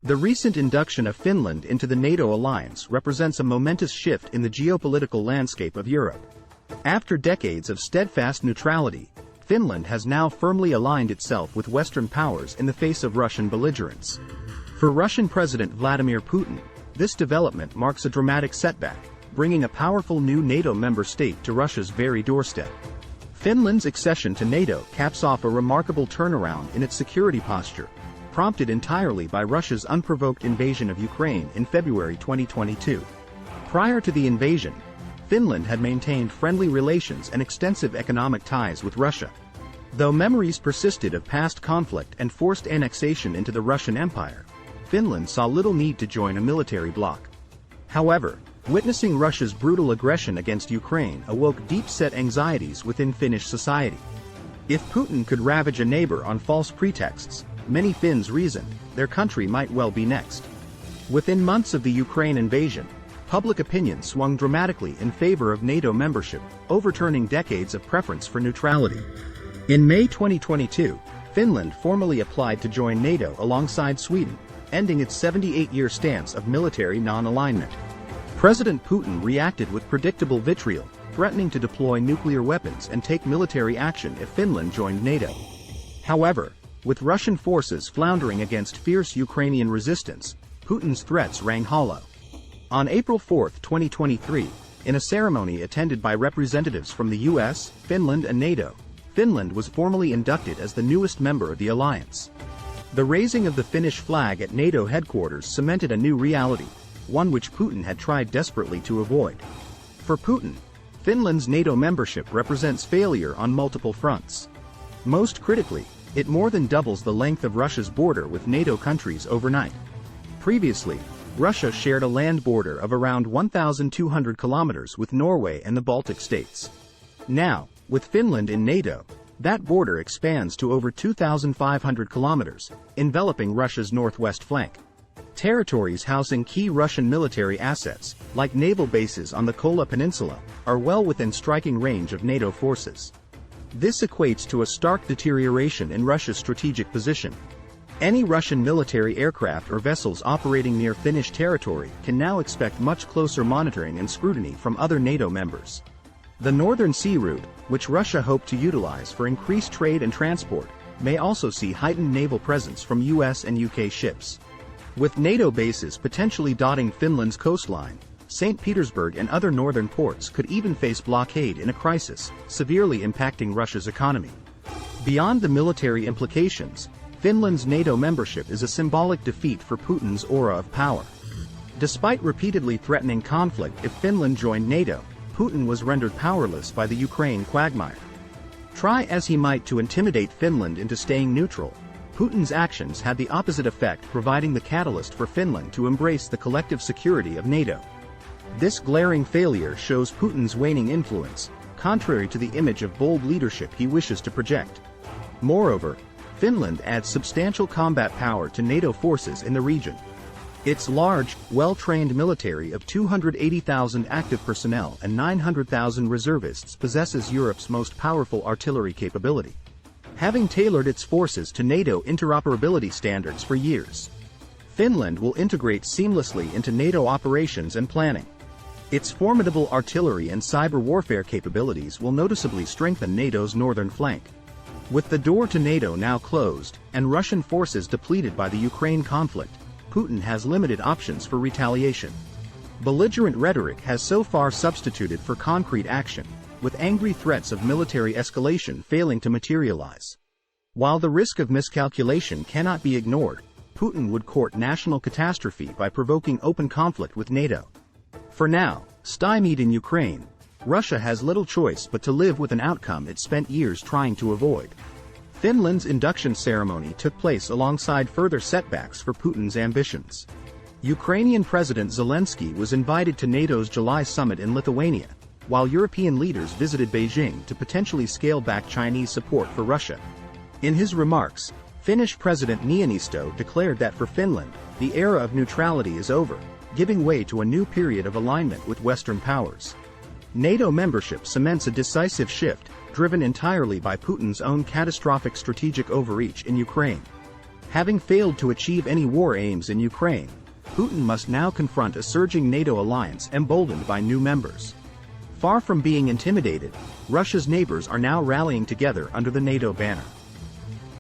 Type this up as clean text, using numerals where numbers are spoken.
The recent induction of Finland into the NATO alliance represents a momentous shift in the geopolitical landscape of Europe. After decades of steadfast neutrality, Finland has now firmly aligned itself with Western powers in the face of Russian belligerence. For Russian President Vladimir Putin, this development marks a dramatic setback, bringing a powerful new NATO member state to Russia's very doorstep. Finland's accession to NATO caps off a remarkable turnaround in its security posture, prompted entirely by Russia's unprovoked invasion of Ukraine in February 2022. Prior to the invasion, Finland had maintained friendly relations and extensive economic ties with Russia. Though memories persisted of past conflict and forced annexation into the Russian Empire, Finland saw little need to join a military bloc. However, witnessing Russia's brutal aggression against Ukraine awoke deep-set anxieties within Finnish society. If Putin could ravage a neighbor on false pretexts, many Finns reasoned, their country might well be next. Within months of the Ukraine invasion, public opinion swung dramatically in favor of NATO membership, overturning decades of preference for neutrality. In May 2022, Finland formally applied to join NATO alongside Sweden, ending its 78-year stance of military non-alignment. President Putin reacted with predictable vitriol, threatening to deploy nuclear weapons and take military action if Finland joined NATO. However, with Russian forces floundering against fierce Ukrainian resistance, Putin's threats rang hollow. On April 4, 2023, in a ceremony attended by representatives from the US, Finland and NATO, Finland was formally inducted as the newest member of the alliance. The raising of the Finnish flag at NATO headquarters cemented a new reality, one which Putin had tried desperately to avoid. For Putin, Finland's NATO membership represents failure on multiple fronts. Most critically, it more than doubles the length of Russia's border with NATO countries overnight. Previously, Russia shared a land border of around 1,200 kilometers with Norway and the Baltic states. Now, with Finland in NATO, that border expands to over 2,500 kilometers, enveloping Russia's northwest flank. Territories housing key Russian military assets, like naval bases on the Kola Peninsula, are well within striking range of NATO forces. This equates to a stark deterioration in Russia's strategic position. Any Russian military aircraft or vessels operating near Finnish territory can now expect much closer monitoring and scrutiny from other NATO members. The Northern Sea Route, which Russia hoped to utilize for increased trade and transport, may also see heightened naval presence from US and UK ships. With NATO bases potentially dotting Finland's coastline, St. Petersburg and other northern ports could even face blockade in a crisis, severely impacting Russia's economy. Beyond the military implications, Finland's NATO membership is a symbolic defeat for Putin's aura of power. Despite repeatedly threatening conflict if Finland joined NATO, Putin was rendered powerless by the Ukraine quagmire. Try as he might to intimidate Finland into staying neutral, Putin's actions had the opposite effect, providing the catalyst for Finland to embrace the collective security of NATO. This glaring failure shows Putin's waning influence, contrary to the image of bold leadership he wishes to project. Moreover, Finland adds substantial combat power to NATO forces in the region. Its large, well-trained military of 280,000 active personnel and 900,000 reservists possesses Europe's most powerful artillery capability, having tailored its forces to NATO interoperability standards for years. Finland will integrate seamlessly into NATO operations and planning. Its formidable artillery and cyber warfare capabilities will noticeably strengthen NATO's northern flank. With the door to NATO now closed, and Russian forces depleted by the Ukraine conflict, Putin has limited options for retaliation. Belligerent rhetoric has so far substituted for concrete action, with angry threats of military escalation failing to materialize. While the risk of miscalculation cannot be ignored, Putin would court national catastrophe by provoking open conflict with NATO. For now, stymied in Ukraine, Russia has little choice but to live with an outcome it spent years trying to avoid. Finland's induction ceremony took place alongside further setbacks for Putin's ambitions. Ukrainian President Zelensky was invited to NATO's July summit in Lithuania, while European leaders visited Beijing to potentially scale back Chinese support for Russia. In his remarks, Finnish President Niinisto declared that for Finland, the era of neutrality is over, giving way to a new period of alignment with Western powers. NATO membership cements a decisive shift, driven entirely by Putin's own catastrophic strategic overreach in Ukraine. Having failed to achieve any war aims in Ukraine, Putin must now confront a surging NATO alliance emboldened by new members. Far from being intimidated, Russia's neighbors are now rallying together under the NATO banner.